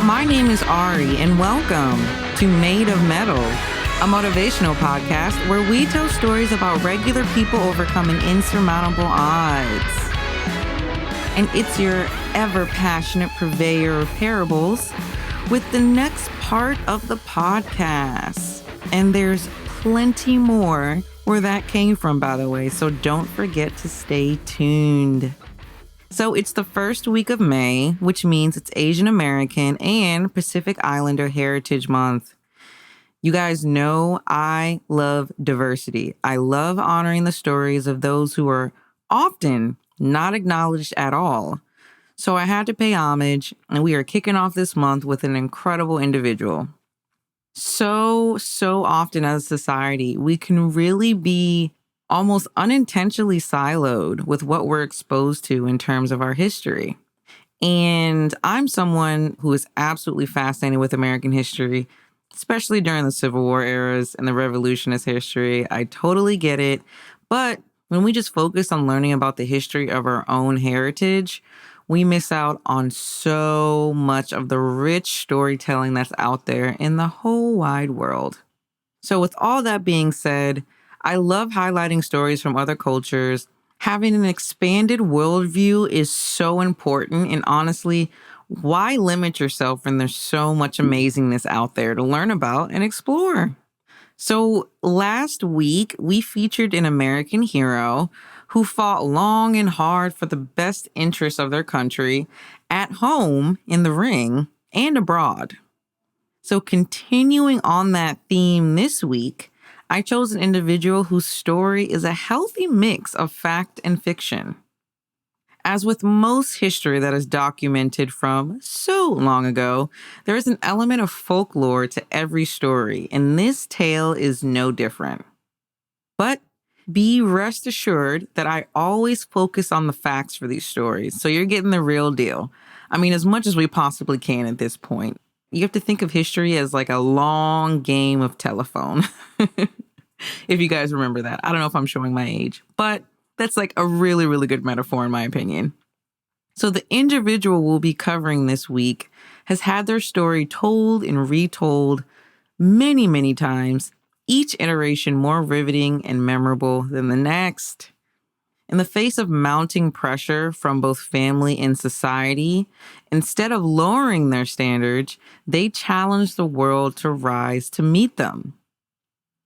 My name is Ari, and welcome to Made of Mettle, a motivational podcast where we tell stories about regular people overcoming insurmountable odds. And it's your ever-passionate purveyor of parables with the next part of the podcast. And there's plenty more where that came from, by the way, so don't forget to stay tuned. So it's the first week of May, which means it's Asian American and Pacific Islander Heritage Month. You guys know I love diversity. I love honoring the stories of those who are often not acknowledged at all. So I had to pay homage, and we are kicking off this month with an incredible individual. So often as a society, we can really be almost unintentionally siloed with what we're exposed to in terms of our history. And I'm someone who is absolutely fascinated with American history, especially during the Civil War eras and the Revolutionist history. I totally get it. But when we just focus on learning about the history of our own heritage, we miss out on so much of the rich storytelling that's out there in the whole wide world. So with all that being said, I love highlighting stories from other cultures. Having an expanded worldview is so important. And honestly, why limit yourself when there's so much amazingness out there to learn about and explore? So last week, we featured an American hero who fought long and hard for the best interests of their country at home in the ring and abroad. So continuing on that theme this week, I chose an individual whose story is a healthy mix of fact and fiction. As with most history that is documented from so long ago, there is an element of folklore to every story, and this tale is no different. But be rest assured that I always focus on the facts for these stories, so you're getting the real deal. I mean, as much as we possibly can at this point. You have to think of history as like a long game of telephone. If you guys remember that. I don't know if I'm showing my age, but that's like a really, really good metaphor in my opinion. So the individual we'll be covering this week has had their story told and retold many, many times, each iteration more riveting and memorable than the next. In the face of mounting pressure from both family and society, instead of lowering their standards, they challenged the world to rise to meet them.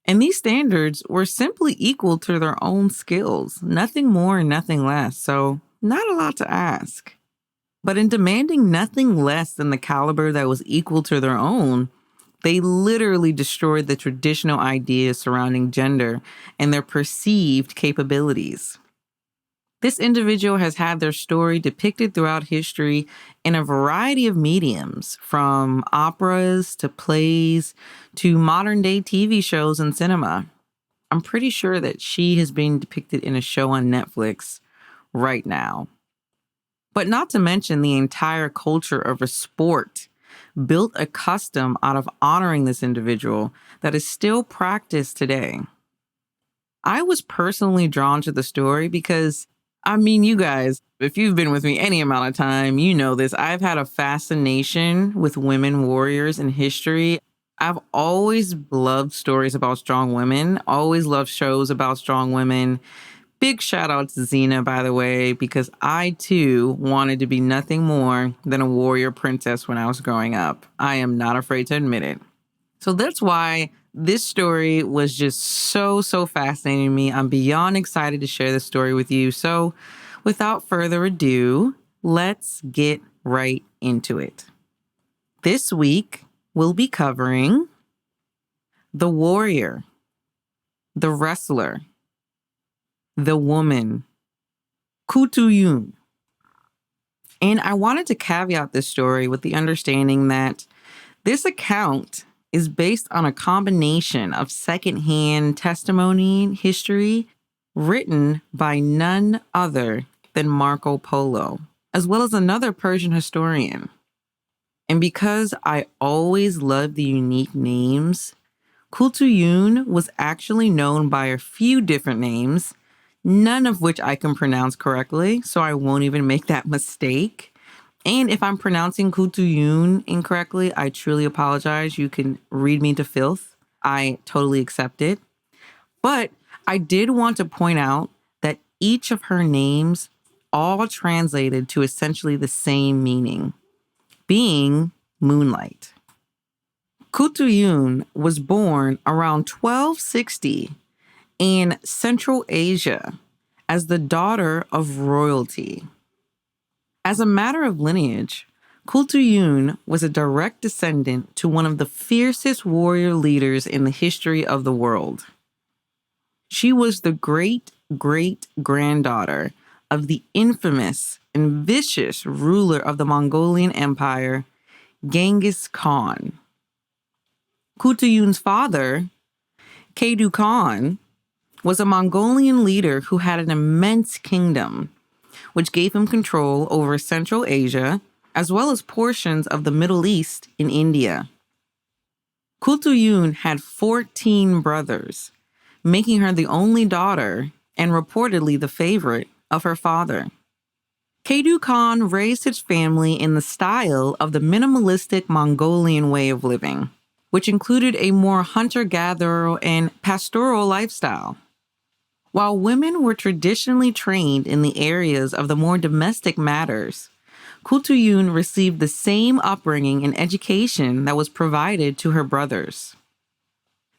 And these standards were simply equal to their own skills, nothing more and nothing less. So not a lot to ask. But in demanding nothing less than the caliber that was equal to their own, they literally destroyed the traditional ideas surrounding gender and their perceived capabilities. This individual has had their story depicted throughout history in a variety of mediums, from operas to plays to modern-day TV shows and cinema. I'm pretty sure that she has been depicted in a show on Netflix right now. But not to mention the entire culture of a sport built a custom out of honoring this individual that is still practiced today. I was personally drawn to the story because you guys, if you've been with me any amount of time, you know this. I've had a fascination with women warriors in history. I've always loved stories about strong women, always loved shows about strong women. Big shout out to Xena, by the way, because I too wanted to be nothing more than a warrior princess when I was growing up. I am not afraid to admit it. So that's why this story was just so fascinating to me. I'm beyond excited to share this story with you. So without further ado, let's get right into it. This week, we'll be covering the warrior, the wrestler, the woman, Khutulun. And I wanted to caveat this story with the understanding that this account is based on a combination of secondhand testimony history written by none other than Marco Polo, as well as another Persian historian. And because I always love the unique names, Khutulun was actually known by a few different names, none of which I can pronounce correctly, so I won't even make that mistake. And if I'm pronouncing Khutulun incorrectly, I truly apologize. You can read me to filth. I totally accept it. But I did want to point out that each of her names all translated to essentially the same meaning, being moonlight. Khutulun was born around 1260 in Central Asia as the daughter of royalty. As a matter of lineage, Khutulun was a direct descendant to one of the fiercest warrior leaders in the history of the world. She was the great-great-granddaughter of the infamous and vicious ruler of the Mongolian Empire, Genghis Khan. Khutulun's father, Kedu Khan, was a Mongolian leader who had an immense kingdom, which gave him control over Central Asia, as well as portions of the Middle East in India. Khutulun had 14 brothers, making her the only daughter and reportedly the favorite of her father. Kedu Khan raised his family in the style of the minimalistic Mongolian way of living, which included a more hunter-gatherer and pastoral lifestyle. While women were traditionally trained in the areas of the more domestic matters, Khutulun received the same upbringing and education that was provided to her brothers.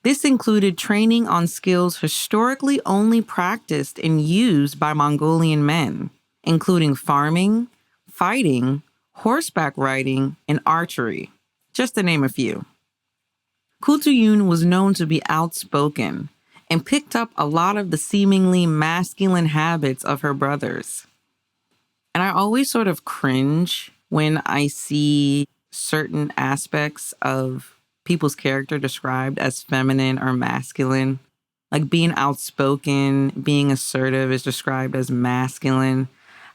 This included training on skills historically only practiced and used by Mongolian men, including farming, fighting, horseback riding, and archery, just to name a few. Khutulun was known to be outspoken and picked up a lot of the seemingly masculine habits of her brothers. And I always sort of cringe when I see certain aspects of people's character described as feminine or masculine. Like being outspoken, being assertive is described as masculine.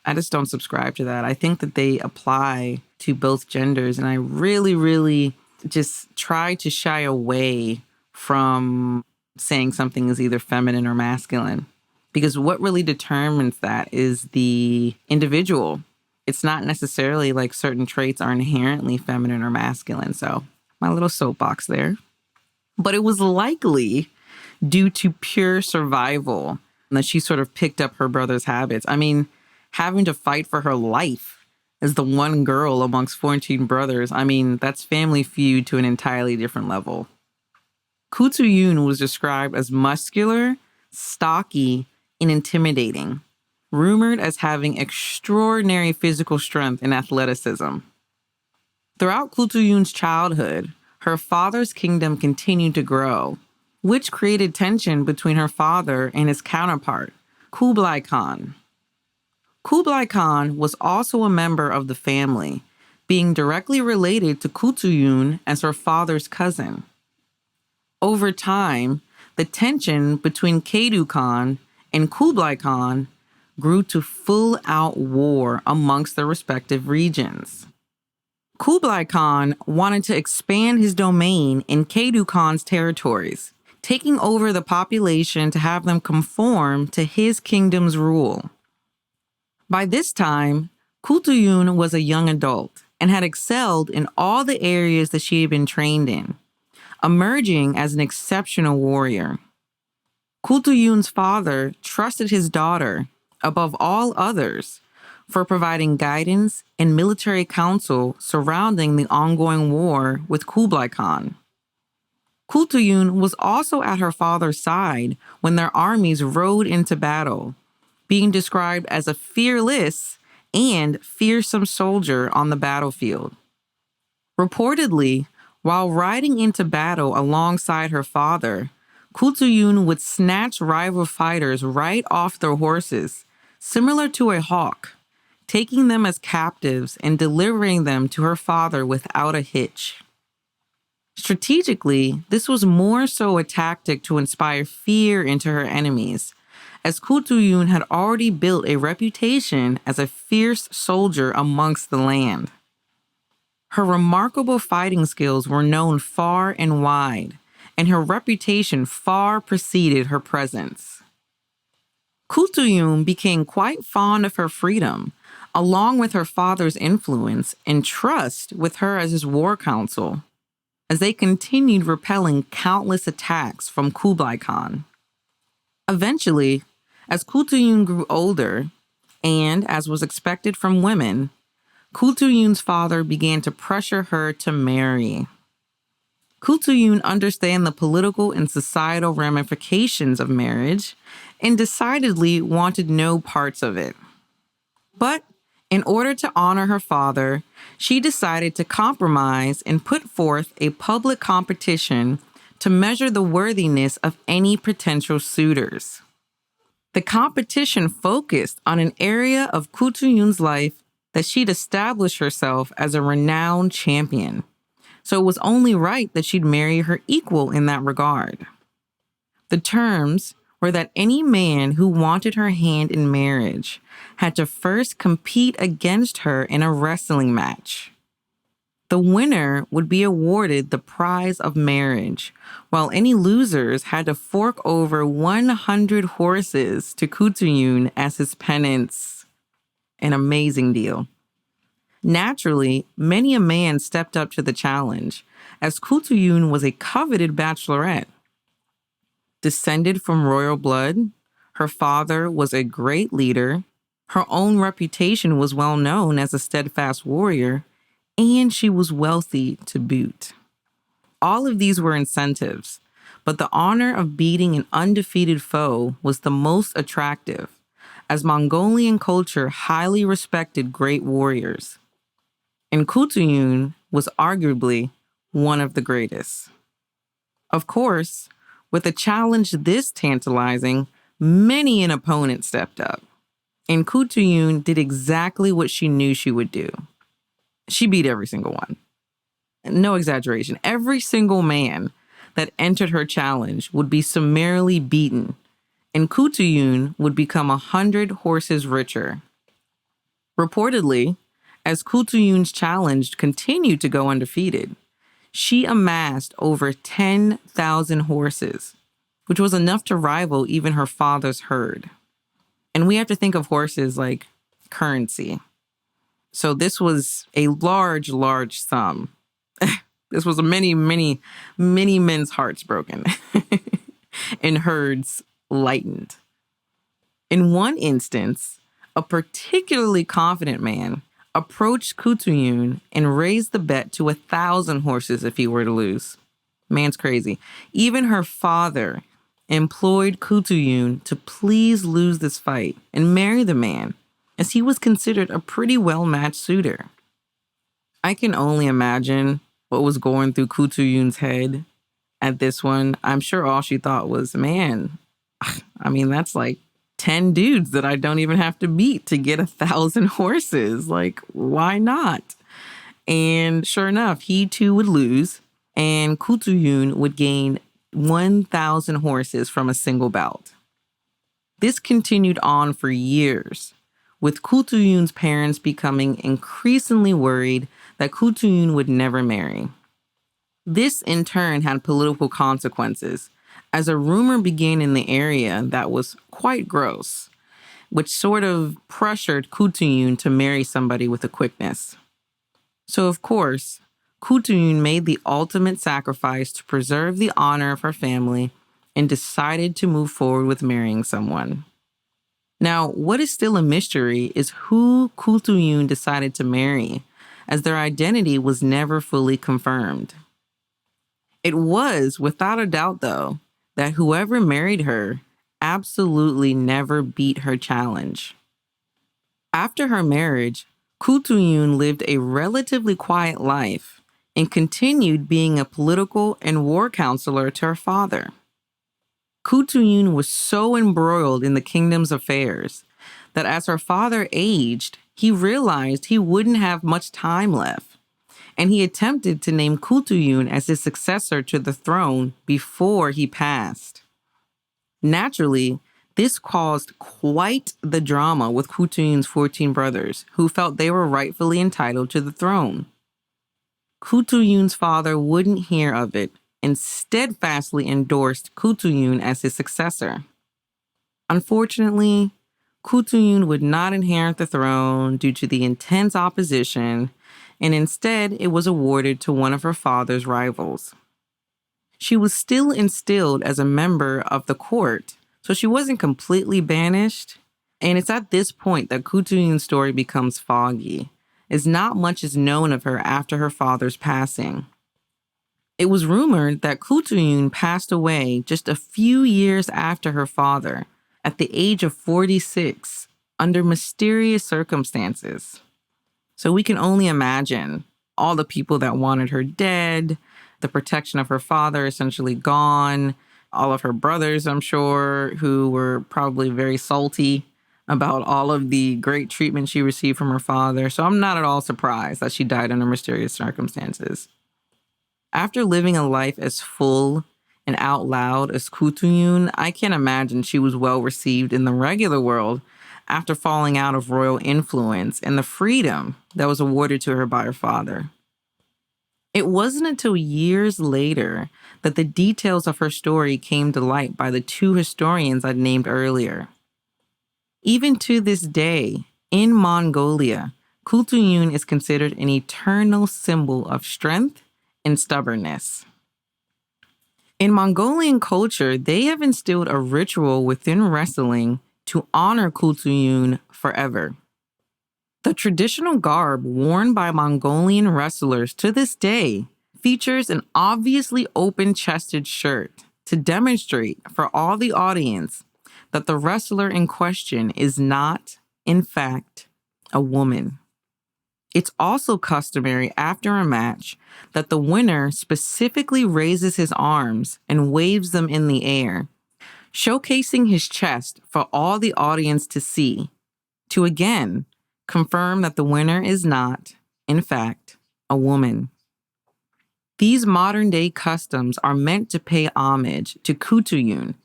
I just don't subscribe to that. I think that they apply to both genders, and I really just try to shy away from saying something is either feminine or masculine. Because what really determines that is the individual. It's not necessarily like certain traits are inherently feminine or masculine. So my little soapbox there. But it was likely due to pure survival that she sort of picked up her brother's habits. I mean, having to fight for her life as the one girl amongst 14 brothers, I mean, that's Family Feud to an entirely different level. Khutulun was described as muscular, stocky, and intimidating, rumored as having extraordinary physical strength and athleticism. Throughout Khutulun's childhood, her father's kingdom continued to grow, which created tension between her father and his counterpart, Kublai Khan. Kublai Khan was also a member of the family, being directly related to Khutulun as her father's cousin. Over time, the tension between Kedu Khan and Kublai Khan grew to full-out war amongst their respective regions. Kublai Khan wanted to expand his domain in Kedu Khan's territories, taking over the population to have them conform to his kingdom's rule. By this time, Khutulun was a young adult and had excelled in all the areas that she had been trained in, emerging as an exceptional warrior. Khutulun's father trusted his daughter, above all others, for providing guidance and military counsel surrounding the ongoing war with Kublai Khan. Khutulun was also at her father's side when their armies rode into battle, being described as a fearless and fearsome soldier on the battlefield. Reportedly, while riding into battle alongside her father, Khutulun would snatch rival fighters right off their horses, similar to a hawk, taking them as captives and delivering them to her father without a hitch. Strategically, this was more so a tactic to inspire fear into her enemies, as Khutulun had already built a reputation as a fierce soldier amongst the land. Her remarkable fighting skills were known far and wide, and her reputation far preceded her presence. Khutulun became quite fond of her freedom, along with her father's influence and trust with her as his war counsel, as they continued repelling countless attacks from Kublai Khan. Eventually, as Khutulun grew older, and as was expected from women, Khutulun's father began to pressure her to marry. Khutulun understood the political and societal ramifications of marriage and decidedly wanted no parts of it. But in order to honor her father, she decided to compromise and put forth a public competition to measure the worthiness of any potential suitors. The competition focused on an area of Khutulun's life that she'd established herself as a renowned champion, so it was only right that she'd marry her equal in that regard. The terms were that any man who wanted her hand in marriage had to first compete against her in a wrestling match. The winner would be awarded the prize of marriage, while any losers had to fork over 100 horses to Khutulun as his penance. An amazing deal. Naturally, many a man stepped up to the challenge, as Khutulun was a coveted bachelorette. Descended from royal blood, her father was a great leader, her own reputation was well known as a steadfast warrior, and she was wealthy to boot. All of these were incentives, but the honor of beating an undefeated foe was the most attractive, as Mongolian culture highly respected great warriors. And Khutulun was arguably one of the greatest. Of course, with a challenge this tantalizing, many an opponent stepped up, and Khutulun did exactly what she knew she would do. She beat every single one. No exaggeration. Every single man that entered her challenge would be summarily beaten, and Khutulun would become 100 horses richer. Reportedly, as Khutulun's challenge continued to go undefeated, she amassed over 10,000 horses, which was enough to rival even her father's herd. And we have to think of horses like currency. So this was a large, large sum. This was many men's hearts broken and herds lightened. In one instance, a particularly confident man approached Khutulun and raised the bet to 1,000 horses if he were to lose. Man's crazy. Even her father employed Khutulun to please lose this fight and marry the man, as he was considered a pretty well-matched suitor. I can only imagine what was going through Khutulun's head at this one. I'm sure all she thought was, man, that's like 10 dudes that I don't even have to beat to get 1,000 horses. Like, why not? And sure enough, he too would lose, and Khutulun would gain 1,000 horses from a single bout. This continued on for years, with Khutulun's parents becoming increasingly worried that Khutulun would never marry. This in turn had political consequences, as a rumor began in the area that was quite gross, which sort of pressured Khutulun to marry somebody with a quickness. So of course, Khutulun made the ultimate sacrifice to preserve the honor of her family and decided to move forward with marrying someone. Now, what is still a mystery is who Khutulun decided to marry, as their identity was never fully confirmed. It was, without a doubt though, that whoever married her absolutely never beat her challenge. After her marriage, Khutulun lived a relatively quiet life and continued being a political and war counselor to her father. Khutulun was so embroiled in the kingdom's affairs that as her father aged, he realized he wouldn't have much time left, and he attempted to name Khutulun as his successor to the throne before he passed. Naturally, this caused quite the drama with Khutulun's 14 brothers, who felt they were rightfully entitled to the throne. Khutulun's father wouldn't hear of it and steadfastly endorsed Khutulun as his successor. Unfortunately, Khutulun would not inherit the throne due to the intense opposition, and instead it was awarded to one of her father's rivals. She was still instilled as a member of the court, so she wasn't completely banished, and it's at this point that Khutulun's story becomes foggy, as not much is known of her after her father's passing. It was rumored that Khutulun passed away just a few years after her father, at the age of 46, under mysterious circumstances. So we can only imagine all the people that wanted her dead, the protection of her father essentially gone, all of her brothers, I'm sure, who were probably very salty about all of the great treatment she received from her father. So I'm not at all surprised that she died under mysterious circumstances. After living a life as full and out loud as Khutulun, I can't imagine she was well received in the regular world after falling out of royal influence and the freedom that was awarded to her by her father. It wasn't until years later that the details of her story came to light by the two historians I named earlier. Even to this day, in Mongolia, Khutulun is considered an eternal symbol of strength and stubbornness. In Mongolian culture, they have instilled a ritual within wrestling to honor Khutulun forever. The traditional garb worn by Mongolian wrestlers to this day features an obviously open-chested shirt to demonstrate for all the audience that the wrestler in question is not, in fact, a woman. It's also customary after a match that the winner specifically raises his arms and waves them in the air, showcasing his chest for all the audience to see, to again confirm that the winner is not, in fact, a woman. These modern-day customs are meant to pay homage to Khutulun,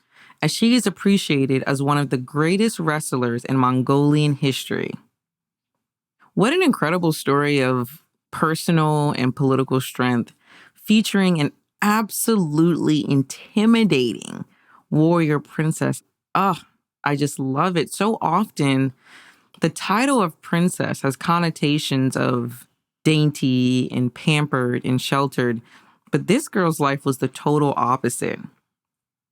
as she is appreciated as one of the greatest wrestlers in Mongolian history. What an incredible story of personal and political strength, featuring an absolutely intimidating warrior princess. I just love it. So often, the title of princess has connotations of dainty and pampered and sheltered, but this girl's life was the total opposite.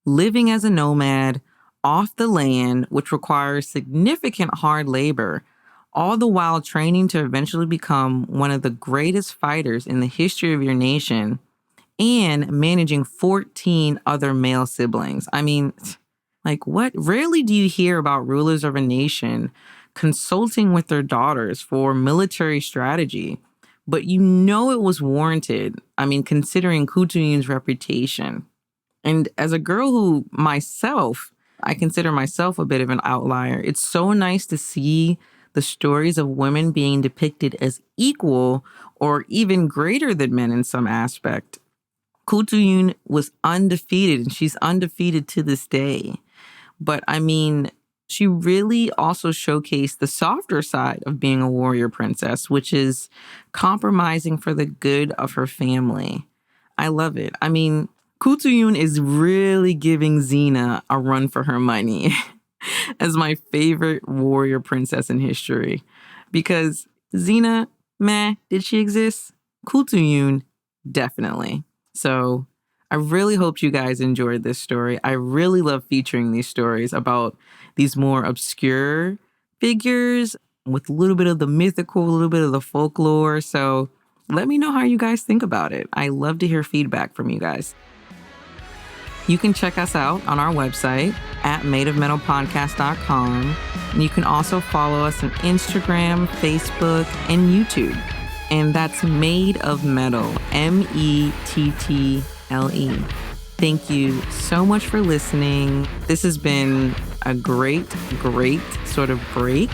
Living as a nomad, off the land, which requires significant hard labor, all the while training to eventually become one of the greatest fighters in the history of your nation, and managing 14 other male siblings. I mean, like what? Rarely do you hear about rulers of a nation consulting with their daughters for military strategy, but you know it was warranted. I mean, considering Khutulun's reputation. And as a girl who I consider myself a bit of an outlier, it's so nice to see the stories of women being depicted as equal or even greater than men in some aspect. Khutulun was undefeated, and she's undefeated to this day. But I mean, she really also showcased the softer side of being a warrior princess, which is compromising for the good of her family. I love it. I mean, Khutulun is really giving Xena a run for her money as my favorite warrior princess in history. Because Xena, did she exist? Khutulun, definitely. So I really hope you guys enjoyed this story. I really love featuring these stories about these more obscure figures with a little bit of the mythical, a little bit of the folklore. So let me know how you guys think about it. I love to hear feedback from you guys. You can check us out on our website at madeofmetalpodcast.com. And you can also follow us on Instagram, Facebook, and YouTube. And that's Made of Mettle, Mettle. Thank you so much for listening. This has been a great sort of break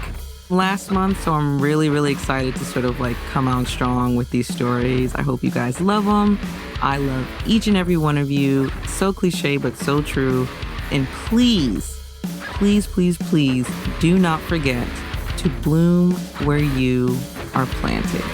last month. So I'm really excited to sort of like come out strong with these stories. I hope you guys love them. I love each and every one of you. So cliche, but so true. And please do not forget to bloom where you are planted.